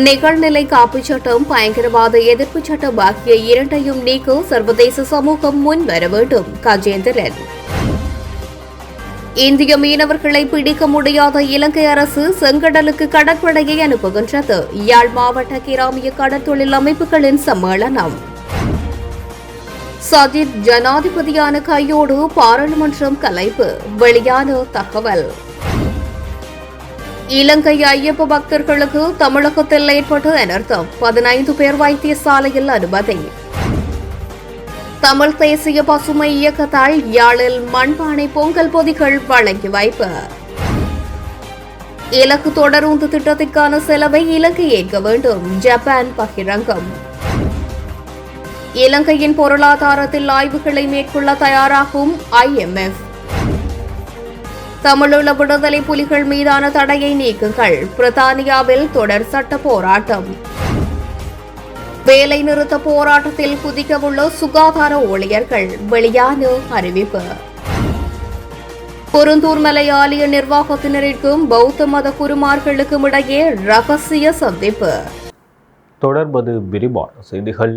நிகழ்நிலை காப்புச் சட்டம், பயங்கரவாத எதிர்ப்பு சட்டம் ஆகிய இரண்டையும் நீக்க சர்வதேச சமூகம் முன்வர வேண்டும். கஜேந்திரன். இந்திய மீனவர்களை பிடிக்க முடியாத இலங்கை அரசு செங்கடலுக்கு கடற்படையை அனுப்புகின்றது. யாழ் மாவட்ட கிராமிய கடற்தொழில் அமைப்புகளின் சம்மேளனம். சஜித் ஜனாதிபதியான கையோடு பாராளுமன்றம் கலைப்பு, வெளியான தகவல். இலங்கை ஐயப்ப பக்தர்களுக்கு தமிழகத்தில் ஏற்பட்ட அனர்த்தம், 15 பேர் வைத்தியசாலையில் அனுமதி. தமிழ் தேசிய பசுமை இயக்கத்தால் யாழில் மண்பானை பொங்கல் பொதிகள் வழங்கி வைப்பு. இலக்கு தொடருந்து திட்டத்திற்கான செலவை இலங்கை ஏற்க வேண்டும், ஜப்பான் பகிரங்கம். இலங்கையின் பொருளாதாரத்தில் ஆய்வுகளை மேற்கொள்ள தயாராகும் IMF. தமிழீழ விடுதலை புலிகள் மீதான தடையை நீக்குங்கள், பிரித்தானியாவில் தொடர் சட்ட போராட்டம். வேலை நிறுத்த போராட்டத்தில் குதிக்கவுள்ள சுகாதார ஊழியர்கள், வெளியான அறிவிப்பு. குருந்தூர் மலை ஆலய நிர்வாகத்தினருக்கும் பௌத்த மத குருமார்களுக்கும் இடையே ரகசிய சந்திப்பு. தொடர்பது விரிவான செய்திகள்.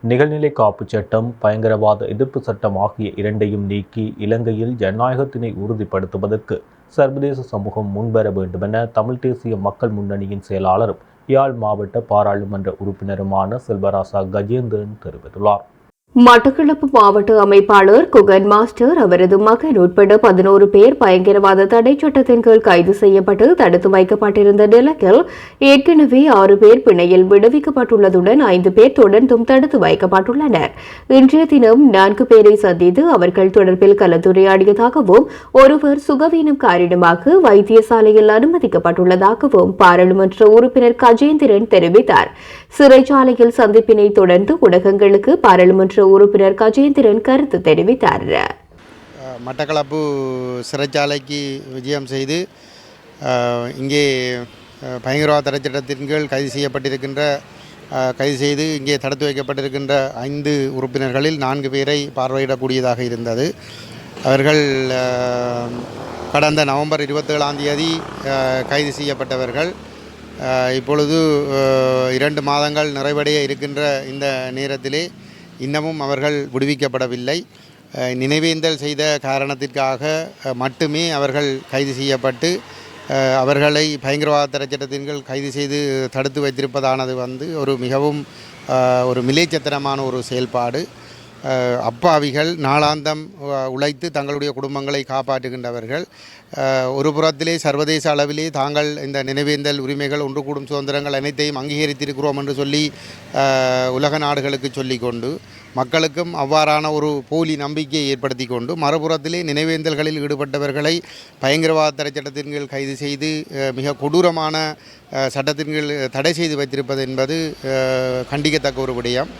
நிகழ்நிலை காப்புச் சட்டம், பயங்கரவாத எதிர்ப்பு சட்டம் ஆகிய இரண்டையும் நீக்கி இலங்கையில் ஜனநாயகத்தினை உறுதிப்படுத்துவதற்கு சர்வதேச சமூகம் முன்வர வேண்டும் என தமிழ் தேசிய மக்கள் முன்னணியின் செயலாளரும் யாழ் மாவட்ட பாராளுமன்ற உறுப்பினருமான செல்வராசா கஜேந்திரன் தெரிவித்துள்ளார். மட்டக்களப்பு மாவட்ட அமைப்பாளர் குகன் மாஸ்டர், அவரது மகன் உட்பட 11 பேர் பயங்கரவாத தடை சட்டத்தின் கீழ் கைது செய்யப்பட்டு தடுத்து வைக்கப்பட்டிருந்த நிலையில் ஏற்கனவே 6 பேர் பிணையில் விடுவிக்கப்பட்டுள்ளதுடன் 5 பேர் தொடர்ந்தும் தடுத்து வைக்கப்பட்டுள்ளனர். இன்றைய தினம் 4 பேரை சந்தித்து அவர்கள் தொடர்பில் கலந்துரையாடியதாகவும் ஒருவர் சுகவீனம் காரணமாக வைத்தியசாலையில் அனுமதிக்கப்பட்டுள்ளதாகவும் பாராளுமன்ற உறுப்பினர் கஜேந்திரன் தெரிவித்தார். சிறைச்சாலையில் சந்திப்பினை தொடர்ந்து ஊடகங்களுக்கு பாராளுமன்ற உறுப்பினர் கஜேந்திரன் கருத்து தெரிவித்தார். மட்டக்களப்பு சிறைச்சாலைக்கு விஜயம் செய்து இங்கே பயங்கரவாத தடை சட்டத்தின் கீழ் கைது செய்து இங்கே தடுத்து வைக்கப்பட்டிருக்கின்ற 5 உறுப்பினர்களில் 4 பேரை பார்வையிடக்கூடியதாக இருந்தது. அவர்கள் கடந்த நவம்பர் 27ஆம் தேதி கைது செய்யப்பட்டவர்கள். இப்பொழுது 2 மாதங்கள் நிறைவடைய இருக்கின்ற இந்த நேரத்திலே இன்னமும் அவர்கள் விடுவிக்கப்படவில்லை. நினைவேந்தல் செய்த காரணத்திற்காக மட்டுமே அவர்கள் கைது செய்யப்பட்டு அவர்களை பயங்கரவாத தடை சட்டத்தின் கீழ் கைது செய்து தடுத்து வைத்திருப்பதானது ஒரு மிகவும் ஒரு மிலேச்சத்தனமான ஒரு செயல்பாடு. அப்பாவிகள் நாளாந்தம் உழைத்து தங்களுடைய குடும்பங்களை காப்பாற்றுகின்றவர்கள். ஒரு புறத்திலே சர்வதேச அளவிலே தாங்கள் இந்த நினைவேந்தல் உரிமைகள், ஒன்று கூடும் சுதந்திரங்கள் அனைத்தையும் அங்கீகரித்திருக்கிறோம் என்று சொல்லி உலக நாடுகளுக்கு சொல்லிக்கொண்டு மக்களுக்கும் அவ்வாறான ஒரு போலி நம்பிக்கையை ஏற்படுத்தி கொண்டு மறுபுறத்திலே நினைவேந்தல்களில் ஈடுபட்டவர்களை பயங்கரவாத தடை சட்டத்தின் கீழ் கைது செய்து மிக கொடூரமான சட்டத்தின் கீழ் தடை செய்து வைத்திருப்பது என்பது கண்டிக்கத்தக்க ஒரு விடயம்.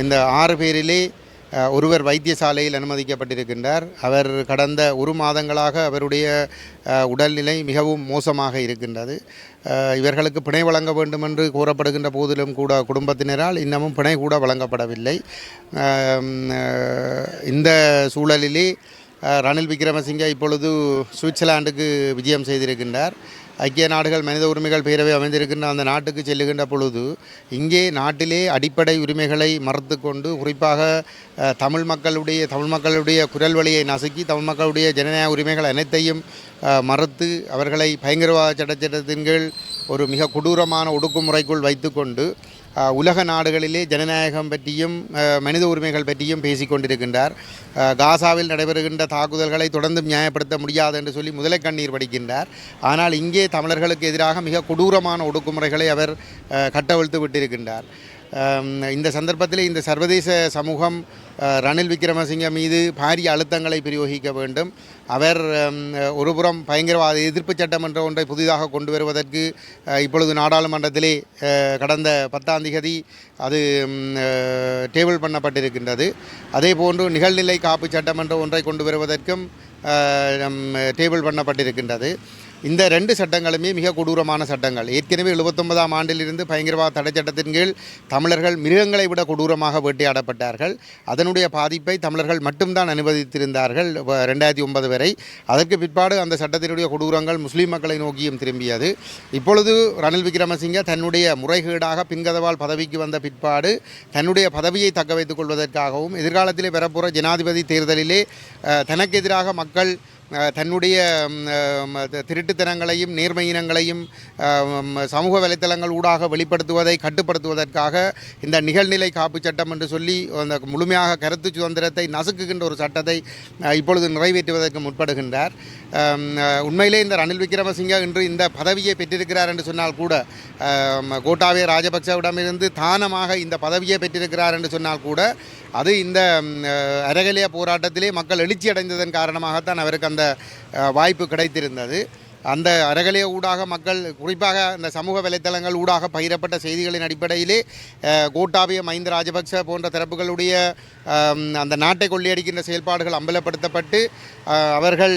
இந்த 6 பேரிலே ஒருவர் வைத்தியசாலையில் அனுமதிக்கப்பட்டிருக்கின்றார். அவர் கடந்த 1 மாதங்களாக அவருடைய உடல்நிலை மிகவும் மோசமாக இருக்கின்றது. இவர்களுக்கு பிணை வழங்க வேண்டும் என்று கூறப்படுகின்ற போதிலும் கூட குடும்பத்தினரால் இன்னமும் பிணை கூட வழங்கப்படவில்லை. இந்த சூழலிலே ரணில் விக்ரமசிங்கே இப்பொழுது சுவிட்சர்லாந்துக்கு விஜயம் செய்திருக்கின்றார். ஐக்கிய நாடுகள் மனித உரிமைகள் பேரவை அமைந்திருக்கின்ற அந்த நாட்டுக்கு செல்லுகின்ற பொழுது இங்கே நாட்டிலே அடிப்படை உரிமைகளை மறுத்து கொண்டு குறிப்பாக தமிழ் மக்களுடைய குரல் வழியை நசுக்கி தமிழ் மக்களுடைய ஜனநாயக உரிமைகள் அனைத்தையும் மறுத்து அவர்களை பயங்கரவாத சட்டத்தின் கீழ் ஒரு மிக கொடூரமான ஒடுக்குமுறைக்குள் வைத்துக்கொண்டு உலக நாடுகளிலே ஜனநாயகம் பற்றியும் மனித உரிமைகள் பற்றியும் பேசிக்கொண்டிருக்கின்றார். காசாவில் நடைபெறுகின்ற தாக்குதல்களை தொடர்ந்து நியாயப்படுத்த முடியாது என்று சொல்லி முதலை கண்ணீர் வடிக்கின்றார். ஆனால் இங்கே தமிழர்களுக்கு எதிராக மிக கொடூரமான ஒடுக்குமுறைகளை அவர் கட்டவிழ்த்து விட்டிருக்கின்றார். இந்த சந்தர்ப்பத்தில் இந்த சர்வதேச சமூகம் ரணில் விக்ரமசிங்கே மீது பாரிய அழுத்தங்களை பிரயோகிக்க வேண்டும். அவர் ஒருபுறம் பயங்கரவாத எதிர்ப்பு சட்டம் என்ற ஒன்றை புதிதாக கொண்டு வருவதற்கு இப்பொழுது நாடாளுமன்றத்திலே கடந்த 10ஆம் தேதி அது டேபிள் பண்ணப்பட்டிருக்கின்றது. அதே போன்று நிகழ்நிலை காப்பு சட்டம் என்ற ஒன்றை கொண்டு வருவதற்கும் டேபிள் பண்ணப்பட்டிருக்கின்றது. இந்த 2 சட்டங்களுமே மிக கொடூரமான சட்டங்கள். ஏற்கனவே 79ஆம் ஆண்டிலிருந்து பயங்கரவாத தடை சட்டத்தின் கீழ் தமிழர்கள் மிருகங்களை விட கொடூரமாக வேட்டையாடப்பட்டார்கள். அதனுடைய பாதிப்பை தமிழர்கள் மட்டும்தான் அனுமதித்திருந்தார்கள் 2009 வரை. அதற்கு பிற்பாடு அந்த சட்டத்தினுடைய கொடூரங்கள் முஸ்லீம் மக்களை நோக்கியும் திரும்பியது. இப்பொழுது ரணில் விக்ரமசிங்க தன்னுடைய முறைகேடாக பின்கதவால் பதவிக்கு வந்த பிற்பாடு தன்னுடைய பதவியை தக்க வைத்துக் கொள்வதற்காகவும் எதிர்காலத்திலே வரப்போகிற ஜனாதிபதி தேர்தலிலே தனக்கு எதிராக மக்கள் தன்னுடைய திருட்டுத்தனங்களையும் நேர்மையினங்களையும் சமூக வலைத்தளங்கள் ஊடாக வெளிப்படுத்துவதை கட்டுப்படுத்துவதற்காக இந்த நிகழ்நிலை காப்பு சட்டம் என்று சொல்லி அந்த முழுமையாக கருத்து சுதந்திரத்தை நசுக்குகின்ற ஒரு சட்டத்தை இப்பொழுது நிறைவேற்றுவதற்கு முற்படுகின்றார். உண்மையிலே இந்த ரணில் விக்ரமசிங்க இன்று இந்த பதவியை பெற்றிருக்கிறார் என்று சொன்னால் கூட கோட்டாபய ராஜபக்சவிடமிருந்து தானமாக இந்த பதவியை பெற்றிருக்கிறார் என்று சொன்னால் கூட அது இந்த அரகலிய போராட்டத்திலே மக்கள் எழுச்சி அடைந்ததன் காரணமாகத்தான் அவருக்கு அந்த வாய்ப்பு கிடைத்திருந்தது. அந்த அரகலிய ஊடாக மக்கள் குறிப்பாக அந்த சமூக வலைத்தளங்கள் ஊடாக பகிரப்பட்ட செய்திகளின் அடிப்படையிலே கோட்டாபய மஹிந்த ராஜபக்ச போன்ற தரப்புகளுடைய அந்த நாட்டை கொள்ளையடிக்கின்ற செயல்பாடுகள் அம்பலப்படுத்தப்பட்டு அவர்கள்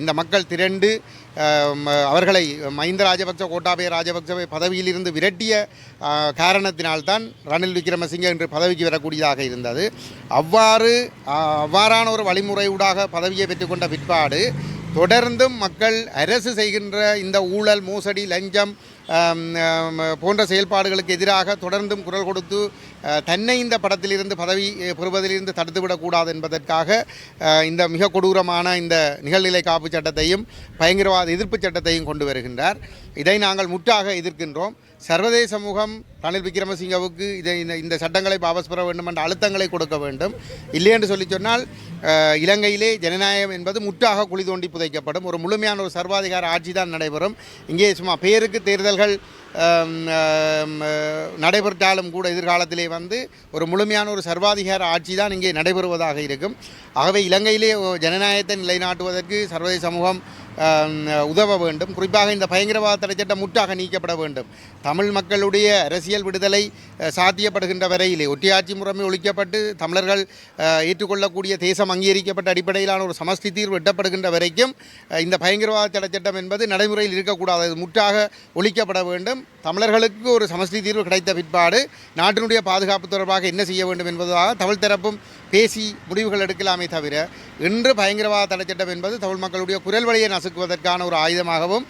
இந்த மக்கள் திரண்டு அவர்களை மஹிந்த ராஜபக்ச கோட்டாபய ராஜபக்சவை பதவியிலிருந்து விரட்டிய காரணத்தினால்தான் ரணில் விக்ரமசிங்கே இன்று பதவிக்கு வரக்கூடியதாக இருந்தது. அவ்வாறான ஒரு வழிமுறையூடாக பதவியை பெற்றுக்கொண்ட பிற்பாடு தொடர்ந்தும் மக்கள் அரசு செய்கின்ற இந்த ஊழல் மோசடி லஞ்சம் போன்ற செயல்பாடுகளுக்கு எதிராக தொடர்ந்தும் குரல் கொடுத்து தன்னை இந்த படத்திலிருந்து பதவி பெறுவதிலிருந்து தடுத்துவிடக்கூடாது என்பதற்காக இந்த மிக கொடூரமான இந்த நிகழ்நிலை காப்பு சட்டத்தையும் பயங்கரவாத எதிர்ப்பு சட்டத்தையும் கொண்டு வருகின்றார். இதை நாங்கள் முற்றாக எதிர்க்கின்றோம். சர்வதேச சமூகம் ரணில் விக்ரமசிங்கவுக்கு இந்த சட்டங்களை வாபஸ் பெற வேண்டும் என்ற அழுத்தங்களை கொடுக்க வேண்டும். இல்லை என்று சொல்லி சொன்னால் இலங்கையிலே ஜனநாயகம் என்பது முற்றாக குழி தோண்டி புதைக்கப்படும். ஒரு முழுமையான ஒரு சர்வாதிகார ஆட்சி தான் நடைபெறும். இங்கே சும்மா பேருக்கு தேர்தல்கள் நடைபெற்றாலும் கூட எதிர்காலத்திலே ஒரு முழுமையான ஒரு சர்வாதிகார ஆட்சி தான் இங்கே நடைபெறுவதாக இருக்கும். ஆகவே இலங்கையிலே ஜனநாயகத்தை நிலைநாட்டுவதற்கு சர்வதேச சமூகம் உதவ வேண்டும். குறிப்பாக இந்த பயங்கரவாத தடை சட்டம் முற்றாக நீக்கப்பட வேண்டும். தமிழ் மக்களுடைய அரசியல் விடுதலை சாத்தியப்படுகின்ற வரையிலே ஒற்றையாட்சி முறைமை ஒழிக்கப்பட்டு தமிழர்கள் ஏற்றுக்கொள்ளக்கூடிய தேசம் அங்கீகரிக்கப்பட்ட அடிப்படையிலான ஒரு சமஷ்டி தீர்வு எட்டப்படுகின்ற வரைக்கும் இந்த பயங்கரவாத தடை சட்டம் என்பது நடைமுறையில் இருக்கக்கூடாது. அது முற்றாக ஒழிக்கப்பட வேண்டும். தமிழர்களுக்கு ஒரு சமஷ்டி தீர்வு கிடைத்த பிற்பாடு நாட்டினுடைய பாதுகாப்பு தொடர்பாக என்ன செய்ய வேண்டும் என்பதாக தமிழ் தரப்பும் பேசி முடிவுகள் எடுக்கலாமே தவிர இன்று பயங்கரவாத தடை சட்டம் என்பது தமிழ் மக்களுடைய குரல் வழியை நசுக்குவதற்கான ஒரு ஆயுதமாகவும்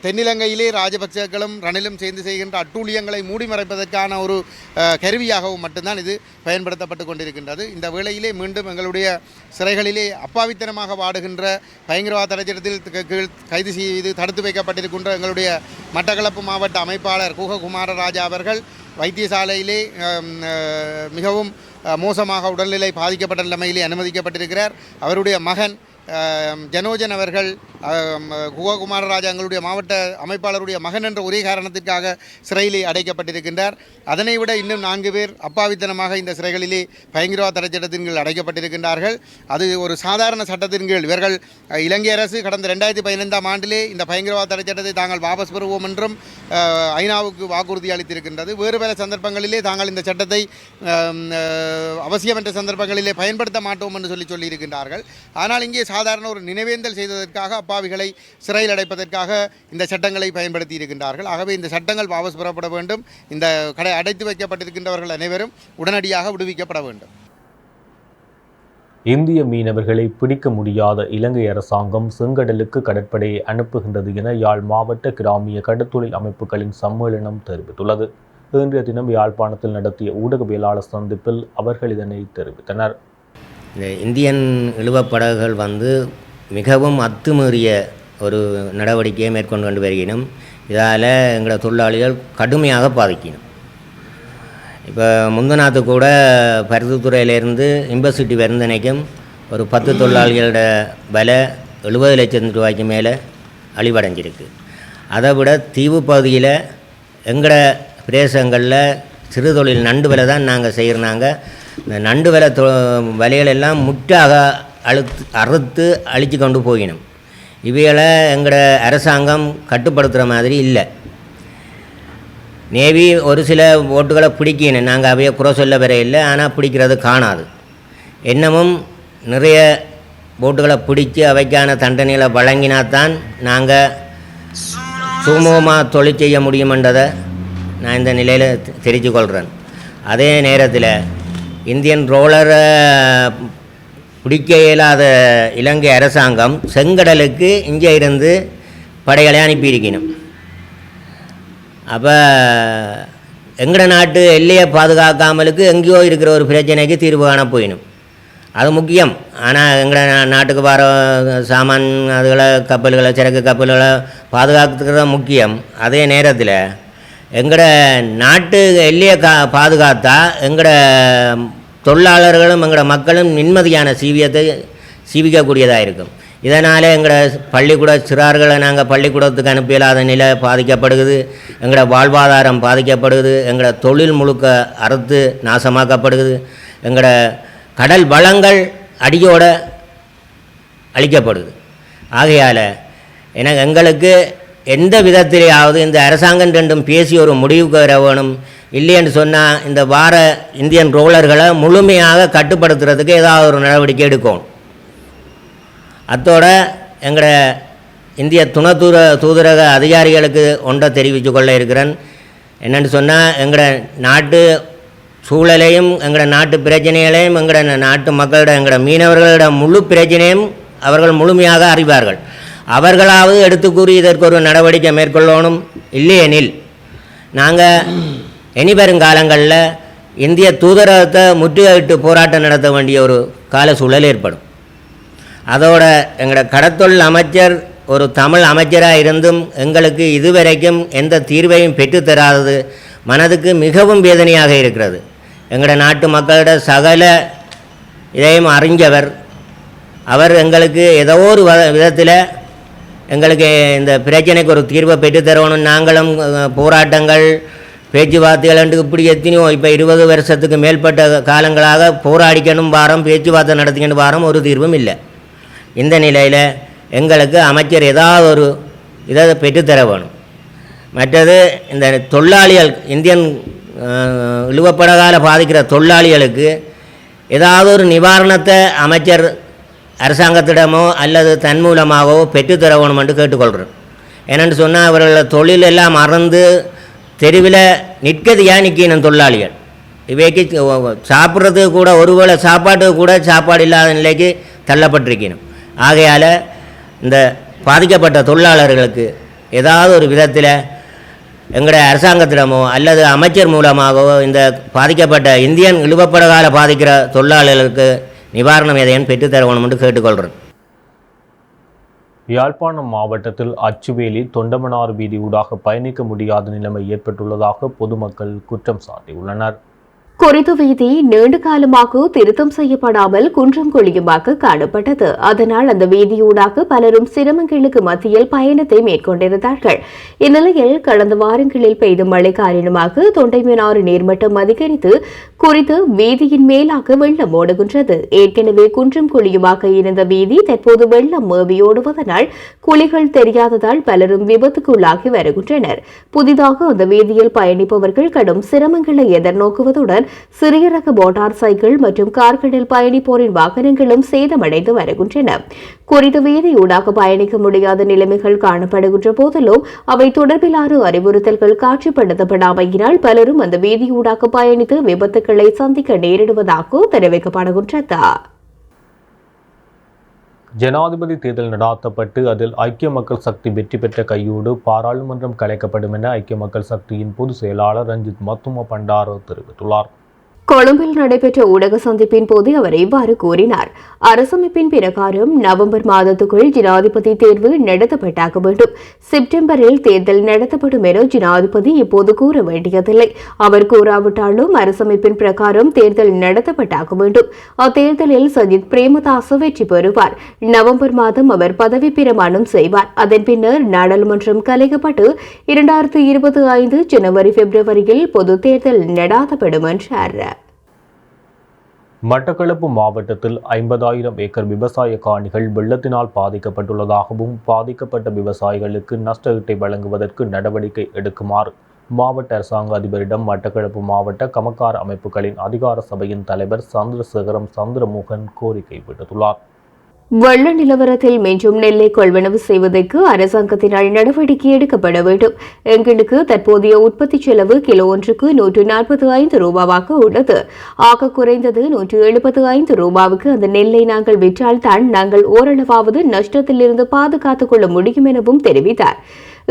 தென்னிலங்கையிலே ராஜபக்சர்களும் ரணிலும் சேர்ந்து செய்கின்ற அட்டூழியங்களை மூடி மறைப்பதற்கான ஒரு கருவியாகவும் மட்டும்தான் இது பயன்படுத்தப்பட்டு கொண்டிருக்கின்றது. இந்த வேளையிலே மீண்டும் எங்களுடைய சிறைகளிலே அப்பாவித்தனமாக வாடுகின்ற பயங்கரவாத தடை சட்டத்தில் கீழ் கைது செய்து தடுத்து வைக்கப்பட்டிருக்கின்ற எங்களுடைய மட்டக்களப்பு மாவட்ட அமைப்பாளர் குககுமாரராஜா அவர்கள் வைத்தியசாலையிலே மிகவும் மோசமாக உடல்நிலை பாதிக்கப்பட்ட நிலைமையிலே அனுமதிக்கப்பட்டிருக்கிறார். அவருடைய மகன் ஜனோஜன் அவர்கள் குககுமாரராஜா எங்களுடைய மாவட்ட அமைப்பாளருடைய மகன் என்ற ஒரே காரணத்திற்காக சிறையிலே அடைக்கப்பட்டிருக்கின்றார். அதனை விட இன்னும் 4 பேர் அப்பாவித்தனமாக இந்த சிறைகளிலே பயங்கரவாத தடை சட்டத்தின் கீழ் அடைக்கப்பட்டிருக்கின்றார்கள். அது ஒரு சாதாரண சட்டத்தின் கீழ் இவர்கள் இலங்கை அரசு கடந்த 2015ஆம் ஆண்டிலே இந்த பயங்கரவாத தடை சட்டத்தை தாங்கள் வாபஸ் பெறுவோம் என்றும் ஐநாவுக்கு வாக்குறுதி அளித்திருக்கின்றது. வேறு பல சந்தர்ப்பங்களிலே தாங்கள் இந்த சட்டத்தை அவசியம் என்ற சந்தர்ப்பங்களிலே பயன்படுத்த மாட்டோம் என்று சொல்லியிருக்கின்றார்கள். ஆனால் இங்கே சாதாரண ஒரு நினைவேந்தல் செய்ததற்காக அப்பாவிகளை சிறையில் அடைப்பதற்காக இந்த சட்டங்களை பயன்படுத்தி இருக்கின்றார்கள். ஆகவே இந்த சட்டங்கள் வாபஸ் பெறப்பட வேண்டும். இந்த அடைத்து வைக்கப்பட்டிருக்கின்றவர்கள் அனைவரும் உடனடியாக விடுவிக்கப்பட வேண்டும். இந்திய மீனவர்களை பிடிக்க முடியாத இலங்கை அரசாங்கம் செங்கடலுக்கு கடற்படையை அனுப்புகின்றது என யாழ் மாவட்ட கிராமிய கடற்தொழில் அமைப்புகளின் சம்மேளனம் தெரிவித்துள்ளது. இன்றைய தினம் யாழ்ப்பாணத்தில் நடத்திய ஊடகவியலாளர் சந்திப்பில் அவர்கள் இதனை தெரிவித்தனர். இந்த இந்தியன் இழுவப்படகுகள் மிகவும் அத்துமீறிய ஒரு நடவடிக்கையை மேற்கொண்டு கொண்டு வருகிறோம். இதால் எங்களோட தொழிலாளிகள் கடுமையாக பாதிக்கணும். இப்போ முந்தநாத்து கூட பருத்தித்துறையிலேருந்து யூனிவர்சிட்டி வருந்தனைக்கும் ஒரு 10 தொழிலாளிகளோட விலை 70 லட்சம் ரூபாய்க்கு மேலே அழிவடைஞ்சிருக்கு. அதை விட தீவு பகுதியில் எங்களோட பிரதேசங்களில் சிறு தொழில் நண்டு விலை தான் நாங்கள் செய்கிறாங்க. இந்த நண்டு விலைகளெல்லாம் முற்றாக அறுத்து அழித்து கொண்டு போகணும். இவைகளை எங்களோட அரசாங்கம் கட்டுப்படுத்துகிற மாதிரி இல்லை. நேவி ஒரு சில போட்டுகளை பிடிக்கணும், நாங்கள் அவைய குறை சொல்ல வர இல்லை, ஆனால் பிடிக்கிறது காணாது. இன்னமும் நிறைய போட்டுகளை பிடிச்சி அவைக்கான தண்டனைகளை வழங்கினாத்தான் நாங்கள் சுமூகமாக தொழில் செய்ய முடியுமென்றதை நான் இந்த நிலையில் தெரிஞ்சு கொள்கிறேன். அதே நேரத்தில் இந்தியன் ரோலரை பிடிக்க இயலாத இலங்கை அரசாங்கம் செங்கடலுக்கு இங்கே இருந்து படைகளை அனுப்பியிருக்கணும். அப்போ எங்கட நாட்டு எல்லையை பாதுகாக்காமலுக்கு எங்கேயோ இருக்கிற ஒரு பிரச்சனைக்கு தீர்வு காண போயிடும். அது முக்கியம். ஆனால் எங்கள் நாட்டுக்கு வர சாமான் அதுகளை கப்பல்களை சரக்கு கப்பல்களை பாதுகாக்கிறது முக்கியம். அதே நேரத்தில் எங்களோட நாட்டு எல்லையை பாதுகாத்தா எங்களோட தொழிலாளர்களும் எங்களோட மக்களும் நிம்மதியான சீவிக்கக்கூடியதாக இருக்கும். இதனால் எங்களோட பள்ளிக்கூட சிறார்களை நாங்கள் பள்ளிக்கூடத்துக்கு அனுப்பியலாத நிலை பாதிக்கப்படுகிறது. எங்களோட வாழ்வாதாரம் பாதிக்கப்படுகிறது. எங்களோட தொழில் முழுக்க அறுத்து நாசமாக்கப்படுகிறது. எங்களோட கடல் வளங்கள் அடியோடு அழிக்கப்படுது. ஆகையால் எங்களுக்கு எந்த விதத்திலேயாவது இந்த அரசாங்கம் ரெண்டும் பேசி ஒரு முடிவுக்கு வர வேணும். இல்லைன்னு சொன்னால் இந்த வார இந்தியன் ரோலர்களை முழுமையாக கட்டுப்படுத்துறதுக்கு ஏதாவது ஒரு நடவடிக்கை எடுக்கணும். அத்தோட எங்களோட இந்திய தூதரக அதிகாரிகளுக்கு ஒன்றை தெரிவித்து கொள்ள இருக்கிறேன். என்னென்னு சொன்னால் எங்களோட நாட்டு சூழலையும் எங்களோட நாட்டு பிரச்சனைகளையும் எங்களோட நாட்டு மக்களோட எங்களோட மீனவர்களோட முழு பிரச்சனையும் அவர்கள் முழுமையாக அறிவார்கள். அவர்களாவது எடுத்து கூறி இதற்கு ஒரு நடவடிக்கை மேற்கொள்ளணும். இல்லையெனில் நாங்கள் இனி வருங்காலங்களில் இந்திய தூதரகத்தை முற்றுகையிட்டு போராட்டம் நடத்த வேண்டிய ஒரு கால சூழல் ஏற்படும். அதோட எங்களோட கடத்தொழில் அமைச்சர் ஒரு தமிழ் அமைச்சராக இருந்தும் எங்களுக்கு இதுவரைக்கும் எந்த தீர்வையும் பெற்றுத்தராதது மனதுக்கு மிகவும் வேதனையாக இருக்கிறது. எங்களோட நாட்டு மக்களோட சகல இதையும் அறிஞ்சவர். அவர் எங்களுக்கு ஏதோ ஒரு விதத்தில் எங்களுக்கு இந்த பிரச்சனைக்கு ஒரு தீர்வை பெற்றுத்தரணும். நாங்களும் போராட்டங்கள் பேச்சுவார்த்தைகள் என்று இப்படி எத்தனையோ இப்போ 20 வருஷத்துக்கு மேற்பட்ட காலங்களாக போராடிக்கணும் வாரம் பேச்சுவார்த்தை நடத்திக்கணும் வாரம் ஒரு தீர்வும் இல்லை. இந்த நிலையில் எங்களுக்கு அமைச்சர் ஏதாவது ஒரு இதை பெற்றுத்தர வேணும். மற்றது இந்த தொழிலாளிகள் இந்தியன் இழுவப்படகால பாதிக்கிற தொழிலாளிகளுக்கு ஏதாவது ஒரு நிவாரணத்தை அமைச்சர் அரசாங்கத்திடமோ அல்லது தன் மூலமாகவோ பெற்றுத்தர வேணும் என்று கேட்டுக்கொள்கிறேன். ஏனென்று சொன்னால் அவர்கள் தொழில் எல்லாம் மறந்து தெருவில் நிற்கதையாக நிற்கணும் தொழிலாளிகள். இவைக்கு சாப்பிட்றதுக்கு கூட ஒருவேளை சாப்பாட்டுக்கு கூட சாப்பாடு இல்லாத நிலைக்கு தள்ளப்பட்டிருக்கணும். ஆகையால் இந்த பாதிக்கப்பட்ட தொழிலாளர்களுக்கு ஏதாவது ஒரு விதத்தில் எங்களுடைய அரசாங்கத்திடமோ அல்லது அமைச்சர் மூலமாகவோ இந்த பாதிக்கப்பட்ட இந்தியன் இழுவப்படகால பாதிக்கிற தொழிலாளர்களுக்கு நிவாரணம் எதையும் பெற்றுத்தரணும் என்று கேட்டுக்கொள்கிறேன். யாழ்ப்பாணம் மாவட்டத்தில் அச்சுவேலி தொண்டமனார் வீதி ஊடாக பயணிக்க முடியாத நிலைமை ஏற்பட்டுள்ளதாக பொதுமக்கள் குற்றம் சாட்டியுள்ளனர். குறித்த வீதி நீண்ட காலமாக திருத்தம் செய்யப்படாமல் குன்றம் குழியுமாக காணப்பட்டது. அதனால் அந்த வீதியூடாக பலரும் சிரமங்களுக்கு மத்தியில் பயணத்தை மேற்கொண்டிருந்தார்கள். இந்நிலையில் கடந்த வாரங்களில் பெய்த மழை காரணமாக தொண்டைமனாறு நீர்மட்டம் அதிகரித்து குறித்த வீதியின் மேலாக வெள்ளம் ஓடுகின்றது. ஏற்கனவே குன்றம் குழியுமாக இருந்த வீதி தற்போது வெள்ளம் மேவியோடுவதனால் குழிகள் தெரியாததால் பலரும் விபத்துக்குள்ளாகி வருகின்றனர். புதிதாக அந்த வீதியில் பயணிப்பவர்கள் கடும் சிரமங்களை எதிர்நோக்குவதுடன் சிறிய ரக மோட்டார் சைக்கிள் மற்றும் கார்களில் பயணிப்போரின் வாகனங்களும் சேதமடைந்து வருகின்றன. குறித்த வீதியூடாக பயணிக்க முடியாத நிலைமைகள் காணப்படுகின்ற போதிலும் அவை தொடர்பிலான அறிவுறுத்தல்கள் காட்சிப்படுத்தப்படாமையினால் பலரும் அந்த வீதியூடாக பயணித்து விபத்துக்களை சந்திக்க நேரிடுவதாக தெரிவிக்கப்படுகின்றது. ஜனாதிபதி தேர்தல் நடாத்தப்பட்டு அதில் ஐக்கிய மக்கள் சக்தி வெற்றி பெற்ற கையோடு பாராளுமன்றம் கலைக்கப்படும் என ஐக்கிய மக்கள் சக்தியின் பொதுச் செயலாளர் ரஞ்சித் மத்தும பண்டார தெரிவித்துள்ளார். கொழும்பில் நடைபெற்ற ஊடக சந்திப்பின் போது அவர் இவ்வாறு கூறினார். அரசமைப்பின் பிரகாரம் நவம்பர் மாதத்துக்குள் ஜனாதிபதி தேர்வு நடத்தப்பட்டாக வேண்டும். செப்டம்பரில் தேர்தல் நடத்தப்படும் என ஜனாதிபதி இப்போது கூற வேண்டியதில்லை. அவர் கூறாவிட்டாலும் அரசமைப்பின் பிரகாரம் தேர்தல் நடத்தப்பட்டாக வேண்டும். அத்தேர்தலில் சஜித் பிரேமதாச வெற்றி பெறுவார். நவம்பர் மாதம் அவர் பதவி பிரமாணம் செய்வார். அதன் பின்னர் நாடாளுமன்றம் கலைக்கப்பட்டு 2025 ஜனவரி பிப்ரவரியில் பொது தேர்தல் நடாத்தப்படும் என்றார். மட்டக்களப்பு மாவட்டத்தில் 50,000 ஏக்கர் விவசாய காணிகள் வெள்ளத்தினால் பாதிக்கப்பட்டுள்ளதாகவும் பாதிக்கப்பட்ட விவசாயிகளுக்கு நஷ்ட ஈட்டை வழங்குவதற்கு நடவடிக்கை எடுக்குமாறு மாவட்ட அரசாங்க அதிபரிடம் மட்டக்களப்பு மாவட்ட கமக்கார அமைப்புகளின் அதிகார சபையின் தலைவர் சந்திரசேகரம் சந்திரமோகன் கோரிக்கை விடுத்துள்ளார். வெள்ள நிலவரத்தில் மிஞ்சும் நெல்லை கொள்வனவு செய்வதற்கு அரசாங்கத்தினால் நடவடிக்கை எடுக்கப்பட வேண்டும். எங்களுக்கு தற்போதைய உற்பத்தி செலவு கிலோ ஒன்றுக்கு 145 ரூபாவாக உள்ளது. ஆக குறைந்தது 175 ரூபாவுக்கு அந்த நெல்லை நாங்கள் விற்றால் தான் நாங்கள் ஓரளவாவது நஷ்டத்திலிருந்து பாதுகாத்துக் கொள்ள முடியும் எனவும் தெரிவித்தார்.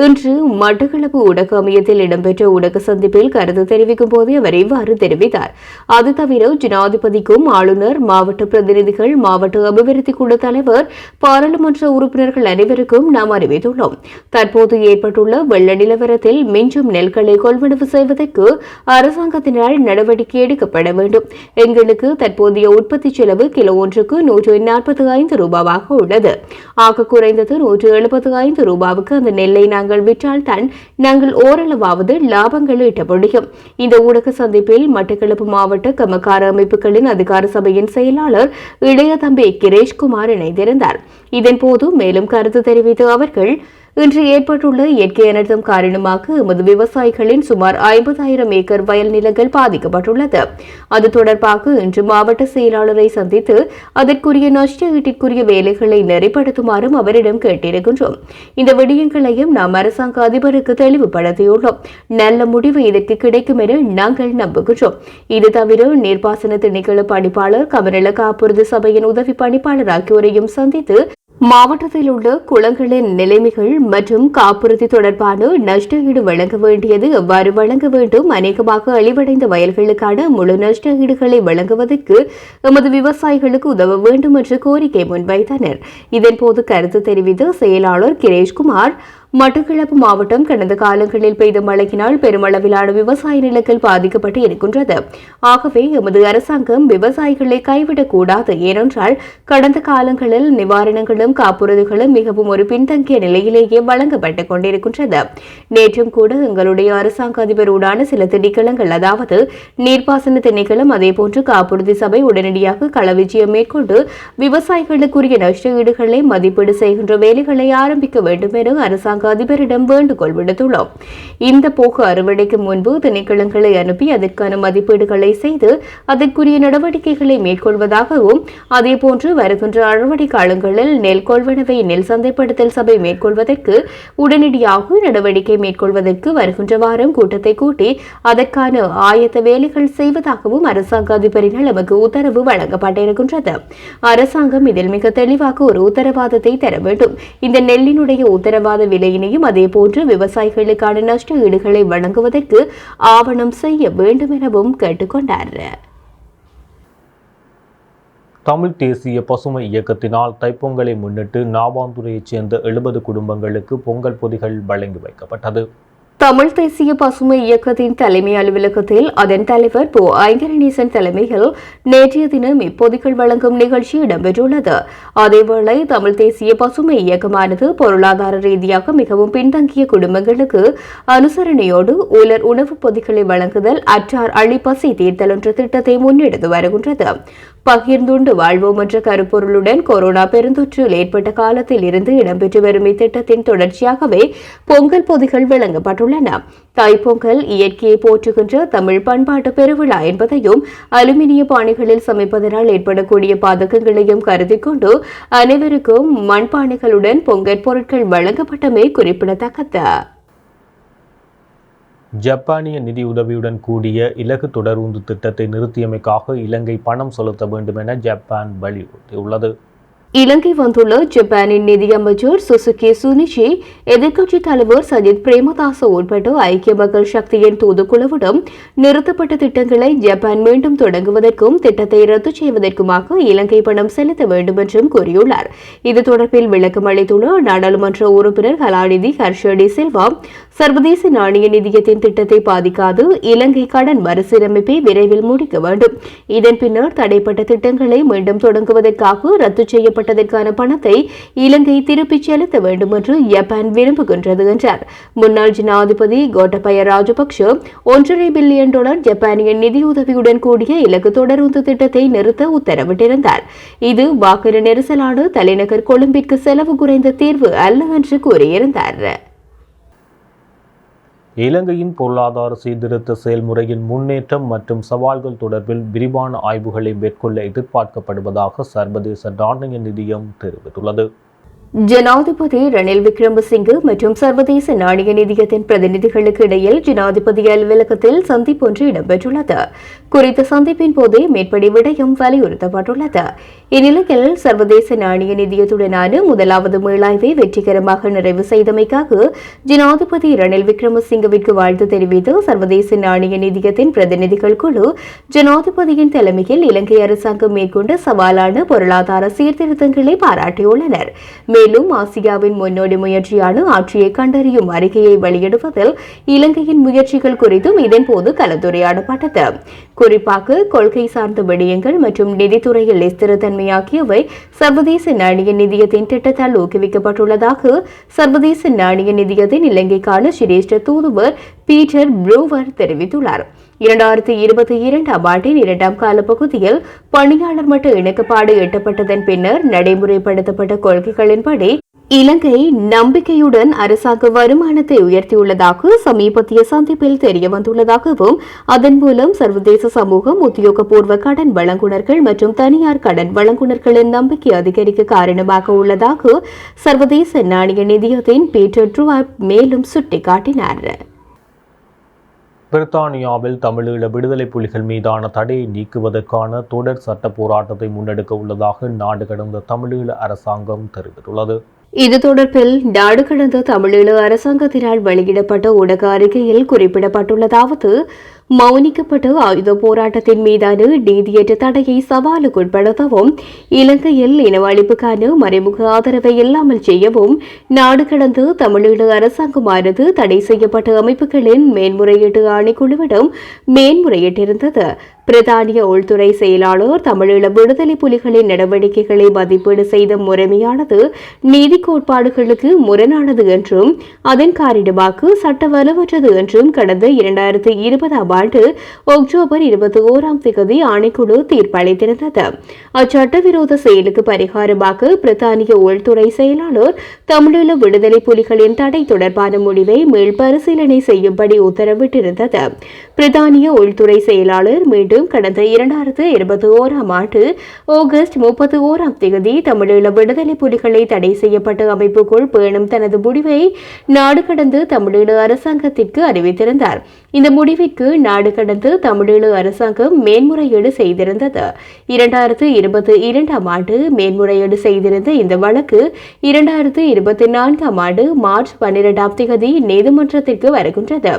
இன்று மட்டக்களப்பு ஊடக அமையத்தில் இடம்பெற்ற ஊடக சந்திப்பில் கருத்து தெரிவிக்கும் போது அவர் இவ்வாறு தெரிவித்தார். அது தவிர ஜனாதிபதிக்கும் ஆளுநர், மாவட்ட பிரதிநிதிகள், மாவட்ட அபிவிருத்தி குழு தலைவர், பாராளுமன்ற உறுப்பினர்கள் அனைவருக்கும் நாம் அறிவித்துள்ளோம். தற்போது ஏற்பட்டுள்ள வெள்ள நிலவரத்தில் மிஞ்சும் நெல்களை கொள்வனவு செய்வதற்கு அரசாங்கத்தினால் நடவடிக்கை எடுக்கப்பட வேண்டும். எங்களுக்கு தற்போதைய உற்பத்தி செலவு கிலோ ஒன்றுக்கு 145 ரூபாவாக உள்ளது. ஆக குறைந்தது 175 ரூபாவுக்கு அந்த நெல்லை நாங்கள் விற்றால் தான் நாங்கள் ஓரளவாவது லாபங்கள் ஈட்ட முடியும். இந்த ஊடக சந்திப்பில் மட்டக்களப்பு மாவட்ட கமக்கார அமைப்புகளின் அதிகார சபையின் செயலாளர் இளையதம்பி கிரேஷ்குமார் இணைந்திருந்தார். இதன்போது மேலும் கருத்து தெரிவித்த அவர்கள், இன்று ஏற்பட்டுள்ள இயற்கை அனர்த்தம் காரணமாக எமது விவசாயிகளின் சுமார் 50,000 ஏக்கர் வயல் நிலங்கள் பாதிக்கப்பட்டுள்ளது. அது தொடர்பாக இன்று மாவட்ட செயலாளரை சந்தித்து அதற்குரிய நஷ்ட ஈட்டிற்குரிய வேலைகளை நெறிப்படுத்துமாறும் அவரிடம் கேட்டிருக்கின்றோம். இந்த விடயங்களையும் நாம் அரசாங்க அதிபருக்கு தெளிவுபடுத்தியுள்ளோம். நல்ல முடிவு இதற்கு கிடைக்கும் என நாங்கள் நம்புகின்றோம். இது தவிர நீர்ப்பாசன திணைக்கள பணிப்பாளர், கமநல காப்புறுதி சபையின் உதவி பணிப்பாளர் ஆகியோரையும் சந்தித்து மாவட்டத்தில் உள்ள குளங்களின் நிலைமைகள் மற்றும் காப்புறுதி தொடர்பான நஷ்ட ஈடு வழங்க வேண்டியது எவ்வாறு வழங்க வேண்டும், அநேகமாக அழிவடைந்த வயல்களுக்கான முழு நஷ்ட ஈடுகளை வழங்குவதற்கு எமது விவசாயிகளுக்கு உதவ வேண்டும் என்று கோரிக்கை முன்வைத்தனர். இதன்போது கருத்து தெரிவித்த செயலாளர் கிரேஷ்குமார், மட்டக்களப்பு மாவட்டம் கடந்த காலங்களில் பெய்த மழையினால் பெருமளவிலான விவசாய நிலங்கள் பாதிக்கப்பட்டு இருக்கின்றது. ஆகவே எமது அரசாங்கம் விவசாயிகளை கைவிடக்கூடாது. ஏனென்றால் கடந்த காலங்களில் நிவாரணங்களும் காப்புறுதிகளும் மிகவும் ஒரு பின்தங்கிய நிலையிலேயே வழங்கப்பட்டுக் கொண்டிருக்கின்றது. நேற்றும் கூட எங்களுடைய அரசாங்க அதிபருடான சில திணைக்களங்கள், அதாவது நீர்ப்பாசன திணைக்களம், அதேபோன்று காப்புறுதி சபை உடனடியாக களவிஜயம் மேற்கொண்டு விவசாயிகளுக்குரிய நஷ்ட ஈடுகளை மதிப்பீடு செய்கின்ற வேலைகளை ஆரம்பிக்க வேண்டும் என அரசாங்க அதிபரிடம் வேண்டுகோள் விடுத்துள்ளோம். இந்த போக்கு அறுவடைக்கு முன்பு திணைக்களங்களை அனுப்பி அதற்கான மதிப்பீடுகளை செய்து அதற்குரிய நடவடிக்கைகளை மேற்கொள்வதாகவும், அதேபோன்று வருகின்ற அறுவடை காலங்களில் நெல் கொள்வனவை நெல் சந்தைப்படுத்தல் சபை மேற்கொள்வதற்கு உடனடியாக நடவடிக்கை மேற்கொள்வதற்கு வருகின்ற வாரம் கூட்டத்தை கூட்டி அதற்கான ஆயத்த வேலைகள் செய்வதாகவும் அரசாங்க அதிபரினால் நமக்கு உத்தரவு வழங்கப்பட்டிருக்கின்றது. அரசாங்கம் இதில் மிக தெளிவாக ஒரு உத்தரவாதத்தை தர வேண்டும். இந்த நெல்லினுடைய உத்தரவாத விலை அதேபோன்று விவசாயிகளுக்கான நஷ்ட ஈடுகளை வழங்குவதற்கு ஆவணம் செய்ய வேண்டும் எனவும் கேட்டுக்கொண்டார். தமிழ் தேசிய பசுமை இயக்கத்தினால் தைப்பொங்கலை முன்னிட்டு நாவாந்துறையைச் சேர்ந்த 70 குடும்பங்களுக்கு பொங்கல் பொதிகள் வழங்கி வைக்கப்பட்டது. தமிழ் தேசிய பசுமை இயக்கத்தின் தலைமை அலுவலகத்தில் அதன் தலைவர் போ ஐங்கரநேசன் தலைமையில் நேற்றைய தினம் இப்பொதிகள் வழங்கும் நிகழ்ச்சி இடம்பெற்றுள்ளது. அதேவேளை தமிழ் தேசிய பசுமை இயக்கமானது பொருளாதார ரீதியாக மிகவும் பின்தங்கிய குடும்பங்களுக்கு அனுசரணையோடு உலர் உணவுப் பொதிகளை வழங்குதல், அற்றார் அழிப்பசி தீர்த்தல் என்ற திட்டத்தை முன்னெடுத்து வருகின்றது. பகிர்ந்துண்டு வாழ்வோம் என்ற கருப்பொருளுடன் கொரோனா பெருந்தொற்றில் ஏற்பட்ட காலத்தில் இருந்து இடம்பெற்று வரும் இத்திட்டத்தின் தொடர்ச்சியாகவே பொங்கல் பொதிகள் வழங்கப்பட்டுள்ளன. தைப்பொங்கல் இயற்கையை போற்றுகின்ற தமிழ் பண்பாட்டு பெருவிழா என்பதையும், அலுமினிய பானைகளில் சமைப்பதனால் ஏற்படக்கூடிய பாதகங்களையும் கருதிக் கொண்டு அனைவருக்கும் மண்பானைகளுடன் பொங்கல் பொருட்கள் வழங்கப்பட்டமை குறிப்பிடத்தக்கது. ஜப்பானிய நிதியுதவியுடன் கூடிய இலகு தொடருந்து திட்டத்தை நிறுத்தியமைக்காக இலங்கை பணம் செலுத்த வேண்டும் என ஜப்பான் வலியுறுத்தியுள்ளது. இலங்கை வந்துள்ள ஜப்பானின் நிதியமைச்சர் சுசுகி சுனிச்சி, எதிர்க்கட்சித் தலைவர் சஜித் பிரேமதாச உட்பட்ட ஐக்கிய மக்கள் சக்தியின் தூதுக்குழுவிடம் நிறுத்தப்பட்ட திட்டங்களை ஜப்பான் மீண்டும் தொடங்குவதற்கும் திட்டத்தை ரத்து செய்வதற்குமாக இலங்கை பணம் செலுத்த வேண்டும் என்றும் கூறியுள்ளார். இது தொடர்பில் விளக்கம் அளித்துள்ள நாடாளுமன்ற உறுப்பினர் கலாநிதி ஹர்ஷடி சில்வா, சர்வதேச நாணய நிதியத்தின் திட்டத்தை பாதிக்காது இலங்கை கடன் மறுசீரமைப்பை விரைவில் முடிக்க வேண்டும். இதன் பின்னர் தடைப்பட்ட திட்டங்களை மீண்டும் தொடங்குவதற்காக ரத்து செய்யப்பட்ட பணத்தை இலங்கை திருப்பிச் செலுத்த வேண்டும் என்று ஜப்பான் விரும்புகின்றது என்றார். முன்னாள் ஜனாதிபதி கோட்டபய ராஜபக்ஷ $1.5 பில்லியன் ஜப்பானிய நிதியுதவியுடன் கூடிய இலக்கு தொடருந்து திட்டத்தை நிறுத்த உத்தரவிட்டிருந்தார். இது வாகன நெரிசலான தலைநகர் கொழும்பிற்கு செலவு குறைந்த தீர்வு அல்ல என்று கூறியிருந்தார். இலங்கையின் பொருளாதார சீர்திருத்த செயல்முறையின் முன்னேற்றம் மற்றும் சவால்கள் தொடர்பில் விரிவான ஆய்வுகளை மேற்கொள்ள எதிர்பார்க்கப்படுவதாக சர்வதேச நாணய நிதியம் தெரிவித்துள்ளது. ஜனாதிபதி ரணில் விக்ரமசிங்கே மற்றும் சர்வதேச நாணய நிதியத்தின் பிரதிநிதிகளுக்கு இடையில் ஜனாதிபதி அலுவலகத்தில் சந்திப்பு ஒன்று இடம்பெற்றுள்ளது. குறித்த சந்திப்பின் போது மேற்படி விடயம் வலியுறுத்தப்பட்டுள்ளது. இந்நிலையில் சர்வதேச நாணய நிதியத்துடனான முதலாவது மீளாய்வை வெற்றிகரமாக நிறைவு செய்தமைக்காக ஜனாதிபதி ரணில் விக்ரமசிங்கவிற்கு வாழ்த்து தெரிவித்து சர்வதேச நாணய நிதியத்தின் பிரதிநிதிகள் குழு ஜனாதிபதியின் தலைமையில் இலங்கை அரசாங்கம் மேற்கொண்ட சவாலான பொருளாதார சீர்திருத்தங்களை பாராட்டியுள்ளனர். மேலும் ஆசியாவின் முன்னோடி முயற்சியான ஆட்சியை கண்டறியும் அறிக்கையை வெளியிடுவதில் இலங்கையின் முயற்சிகள் குறித்தும் இதன்போது கலந்துரையாடப்பட்டது. குறிப்பாக கொள்கை சார்ந்த விடயங்கள் மற்றும் நிதித்துறையில் ஸ்திரத்தன்மை ஆகியவை சர்வதேச நாணய நிதியத்தின் திட்டத்தால் ஊக்குவிக்கப்பட்டுள்ளதாக சர்வதேச நாணய நிதியத்தின் இலங்கைக்கான சிரேஷ்ட தூதுவர் பீட்டர் ப்ரூவர் தெரிவித்துள்ளார். 2022 ஆண்டின் இரண்டாம் கால பகுதியில் பணியாளர் மட்ட இணக்கப்பாடு எட்டப்பட்டதன் பின்னர் நடைமுறைப்படுத்தப்பட்ட கொள்கைகளின்படி இலங்கை நம்பிக்கையுடன் அரசாங்க வருமானத்தை உயர்த்தியுள்ளதாக சமீபத்திய சந்திப்பில் தெரியவந்துள்ளதாகவும் அதன் மூலம் சர்வதேச சமூகம் உத்தியோகபூர்வ கடன் வழங்குனர்கள் மற்றும் தனியார் கடன் வழங்குனர்களின் நம்பிக்கை அதிகரிக்க காரணமாக உள்ளதாக சர்வதேச நாணய நிதியத்தின் பீட்டர் ட்ரூவார்ட் மேலும் சுட்டிக்காட்டினார். பிரித்தானியாவில் தமிழீழ விடுதலை புலிகள் மீதான தடையை நீக்குவதற்கான தொடர் சட்ட போராட்டத்தை முன்னெடுக்க உள்ளதாக நாடு கடந்த தமிழீழ அரசாங்கம் தெரிவித்துள்ளது. இது தொடர்பில் நாடு கடந்த தமிழீழ அரசாங்கத்தினால் வெளியிடப்பட்ட ஊடக அறிக்கையில் குறிப்பிடப்பட்டுள்ளதாவது, மௌனிக்கப்பட்ட ஆயுத போராட்டத்தின் மீதான நீதியற்ற தடையை சவாலுக்குட்படுத்தவும், இலங்கையில் இனவழிப்புக்கான மறைமுக ஆதரவை இல்லாமல் செய்யவும் நாடு கடந்த தமிழீழ அரசாங்கமானது தடை செய்யப்பட்ட அமைப்புகளின் மேன்முறையீட்டு ஆணைக்குழுவிடம் மேன்முறையிட்டிருந்தது. பிரித்தானிய உள்துறை செயலாளர் தமிழீழ விடுதலை புலிகளின் நடவடிக்கைகளை மதிப்பீடு செய்த முறைமையானது நீதி கோட்பாடுகளுக்கு முரணானது என்றும் அதன் காரணமாக சட்ட வலுவற்றது என்றும் கடந்த 2020 ஆண்டு அக்டோபர் 21 ஆணைக்குழு தீர்ப்பளித்திருந்தது. அச்சட்டவிரோத செயலுக்கு பரிகாரமாக பிரித்தானிய உள்துறை செயலாளர் தமிழீழ விடுதலை புலிகளின் தடை தொடர்பான முடிவை மீள் பரிசீலனை செய்யும்படி உத்தரவிட்டிருந்தது. பிரித்தானிய உள்துறை செயலாளர் மீண்டும் கடந்த 2021 ஆண்டு ஆகஸ்ட் 31 தமிழீழ விடுதலை புலிகளை தடை செய்யப்பட்ட அமைப்புக்குள் பேணும் தனது முடிவை நாடு கடந்து தமிழீழ அரசாங்கத்திற்கு அறிவித்திருந்தார். இந்த முடிவிற்கு நாடு கடந்து தமிழீழ அரசாங்கம் மேன்முறையீடு செய்திருந்தது. 2022 ஆண்டு மேன்முறையீடு செய்திருந்த இந்த வழக்கு 2024 ஆண்டு மார்ச் 12 நீதிமன்றத்திற்கு வருகின்றது.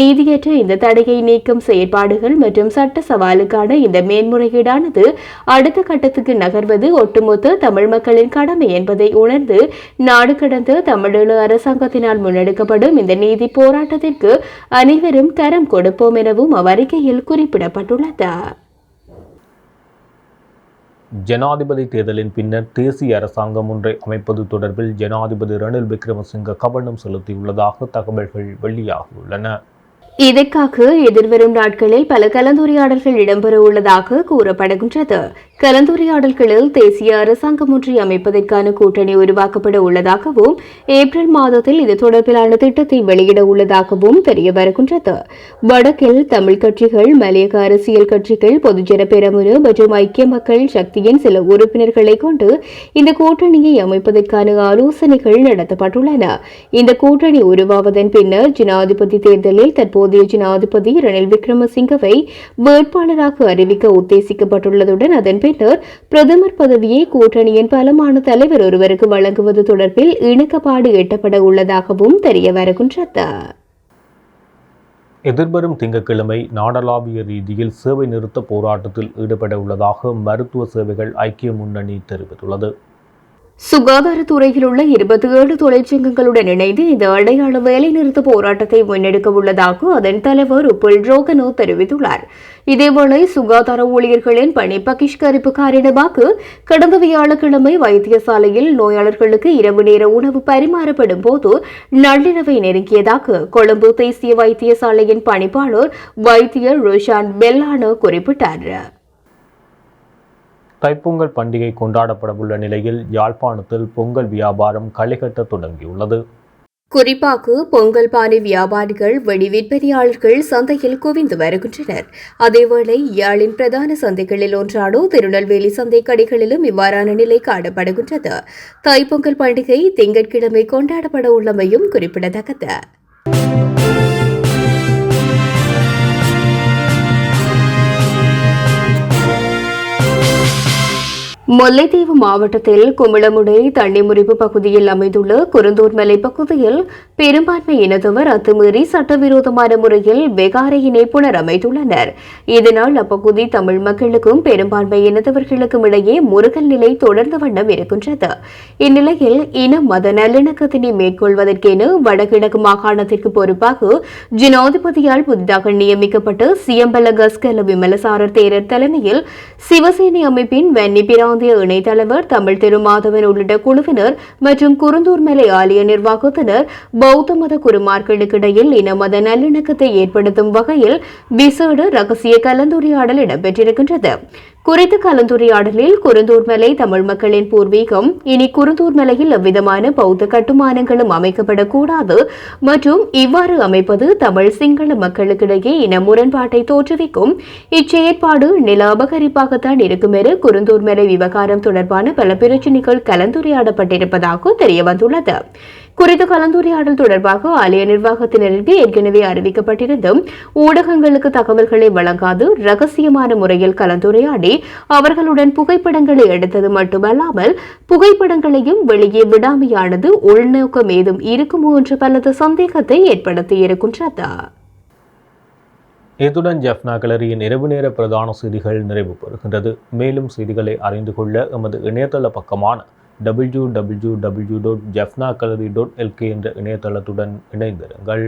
நீதியற்ற இந்த தடையை நீக்கும் செயற்பாடுகள் மற்றும் சட்ட சவாலுக்கான இந்த மேன்முறையீடானது அடுத்த கட்டத்துக்கு நகர்வது ஒட்டுமொத்த தமிழ் மக்களின் கடமை என்பதை உணர்ந்து நாடு கடந்த தமிழீழ அரசாங்கத்தினால் முன்னெடுக்கப்படும் இந்த நீதி போராட்டத்திற்கு அனைவரும் கரம் கொடுப்போம் எனவும் அவ்வறிக்கையில் குறிப்பிடப்பட்டுள்ளது. ஜனாதிபதி தேர்தலின் பின்னர் தேசிய அரசாங்கம் ஒன்றை அமைப்பது தொடர்பில் ஜனாதிபதி ரணில் விக்ரமசிங்கே கவனம் செலுத்தியுள்ளதாக தகவல்கள் வெளியாகியுள்ளன. இதற்காக எதிர்வரும் நாட்களில் பல கலந்துரையாடல்கள் இடம்பெற உள்ளதாக கூறப்படுகின்றது. கலந்துரையாடல்களில் தேசிய அரசாங்கம் ஒன்றை அமைப்பதற்கான கூட்டணி உருவாக்கப்பட உள்ளதாகவும் ஏப்ரல் மாதத்தில் இது தொடர்பிலான திட்டத்தை வெளியிட உள்ளதாகவும் தெரிய வருகின்றது. வடக்கில் தமிழ் கட்சிகள், மலையக அரசியல் கட்சிகள், பொதுஜன பெரமுன மற்றும் ஐக்கிய மக்கள் சக்தியின் சில உறுப்பினர்களை கொண்டு இந்த கூட்டணியை அமைப்பதற்கான ஆலோசனைகள் நடத்தப்பட்டுள்ளன. இந்த கூட்டணி உருவாவதன் பின்னர் ஜனாதிபதி தேர்தலில் தற்போதைய ஜனாதிபதி ரணில் விக்ரமசிங்கவை வேட்பாளராக அறிவிக்க உத்தேசிக்கப்பட்டுள்ளதுடன் அதன் பின்னர் பிரதமர் பதவியை கூட்டணியின் பலமான தலைவர் ஒருவருக்கு வழங்குவது தொடர்பில் இணக்கப்பாடு எட்டப்பட உள்ளதாகவும் தெரிய வருகின்றது. எதிர்வரும் திங்கட்கிழமை நாடளாவிய ரீதியில் சேவை நிறுத்த போராட்டத்தில் ஈடுபட உள்ளதாக மருத்துவ சேவைகள் ஐக்கிய முன்னணி தெரிவித்துள்ளது. சுகாதாரத்துறையில் உள்ள 27 தொழிற்சங்கங்களுடன் இணைந்து இந்த அடையாள வேலைநிறுத்த போராட்டத்தை முன்னெடுக்க உள்ளதாக அதன் தலைவர் உப்புல் ரோகனோ தெரிவித்துள்ளார். இதேவேளை சுகாதார ஊழியர்களின் பணி பகிஷ்கரிப்பு காரணமாக கடந்த வியாழக்கிழமை வைத்தியசாலையில் நோயாளர்களுக்கு இரவு நேர உணவு பரிமாறப்படும் போது நள்ளிரவை நெருங்கியதாக கொழும்பு தேசிய வைத்தியசாலையின் பணிப்பாளர் வைத்தியர் ரோஷான் பெல்லானோ குறிப்பிட்டார். தைப்பொங்கல் பண்டிகை கொண்டாடப்படவுள்ள நிலையில் யாழ்ப்பாணத்தில் பொங்கல் வியாபாரம் களைகட்ட தொடங்கியுள்ளது. குறிப்பாக பொங்கல் பானை வியாபாரிகள் வெடி விற்பனையாளர்கள் சந்தையில் குவிந்து வருகின்றனர். அதேவேளை யாழின் பிரதான சந்தைகளில் ஒன்றான திருநெல்வேலி சந்தை கடைகளிலும் இவ்வாறான நிலை காணப்படுகின்றது. தைப்பொங்கல் பண்டிகை திங்கட்கிழமை கொண்டாடப்பட உள்ளமையும் குறிப்பிடத்தக்கது. முல்லைத்தீவு மாவட்டத்தில் குமிளமுடை தண்ணிமுறிப்பு பகுதியில் அமைந்துள்ள குருந்தூர் மலை பகுதியில் பெரும்பான்மை இனத்தவர் அத்துமீறி சட்டவிரோதமான முறையில் வெகாரையினை புனரமைத்துள்ளனர். இதனால் அப்பகுதி தமிழ் மக்களுக்கும் பெரும்பான்மை இனத்தவர்களுக்கும் இடையே முருகல் நிலை தொடர்ந்த வண்ணம் இருக்கின்றது. இந்நிலையில் இன மத நல்லிணக்கத்தினை மேற்கொள்வதற்கென வடகிழக்கு மாகாணத்திற்கு பொறுப்பாக ஜனாதிபதியால் புதிதாக நியமிக்கப்பட்ட சியம்பல கஸ்கல விமலசாரர் தேரர் தலைமையில் சிவசேனை அமைப்பின் வன்னி பிராந்திய இணைத்தலைவர் தமிழ் திருமாதவன் உள்ளிட்ட குழுவினர் மற்றும் குருந்தூர் மலை ஆலய நிர்வாகத்தினர் பௌத்த மத குருமார்களுக்கு இடையில் இன மத நல்லிணக்கத்தை ஏற்படுத்தும் வகையில் விசேட ரகசிய கலந்துரையாடல் இடம்பெற்றிருக்கின்றது. குறித்த கலந்துரையாடலில் குருந்தூர் மலை தமிழ் மக்களின் பூர்வீகம் இனி குருந்தூர் மலையில் எவ்விதமான பௌத்த கட்டுமானங்களும் அமைக்கப்படக்கூடாது மற்றும் இவ்வாறு அமைப்பது தமிழ் சிங்கள மக்களுக்கிடையே இன முரண்பாட்டை தோற்றுவிக்கும். இச்செயற்பாடு நில அபகரிப்பாகத்தான் இருக்கும் என குருந்தூர் மலை விவகாரம் தொடர்பான பல பிரச்சினைகள் கலந்துரையாடப்பட்டிருப்பதாக தெரியவந்துள்ளது. குறித்த கலந்துரையாடல் தொடர்பாக ஆலய நிர்வாகத்தினருக்கு ஏற்கனவே அறிவிக்கப்பட்டிருந்தும் ஊடகங்களுக்கு தகவல்களை வழங்காது ரகசியமான முறையில் கலந்துரையாடி அவர்களுடன் புகைப்படங்களை எடுத்தது மட்டுமல்லாமல் புகைப்படங்களையும் வெளியே விடாமையானது உள்நோக்கம் ஏதும் இருக்குமோ என்ற பலத்த சந்தேகத்தை ஏற்படுத்தியிருக்கின்றது. இத்துடன் ஜெஃப்னா கலரியின் இரவு நேர பிரதான செய்திகள் நிறைவு பெறுகின்றது. மேலும் செய்திகளை அறிந்து கொள்ள எமது இணையதள பக்கமான www.jeffnagallery.lk என்ற இணையதளத்துடன் இணைந்திருங்கள்.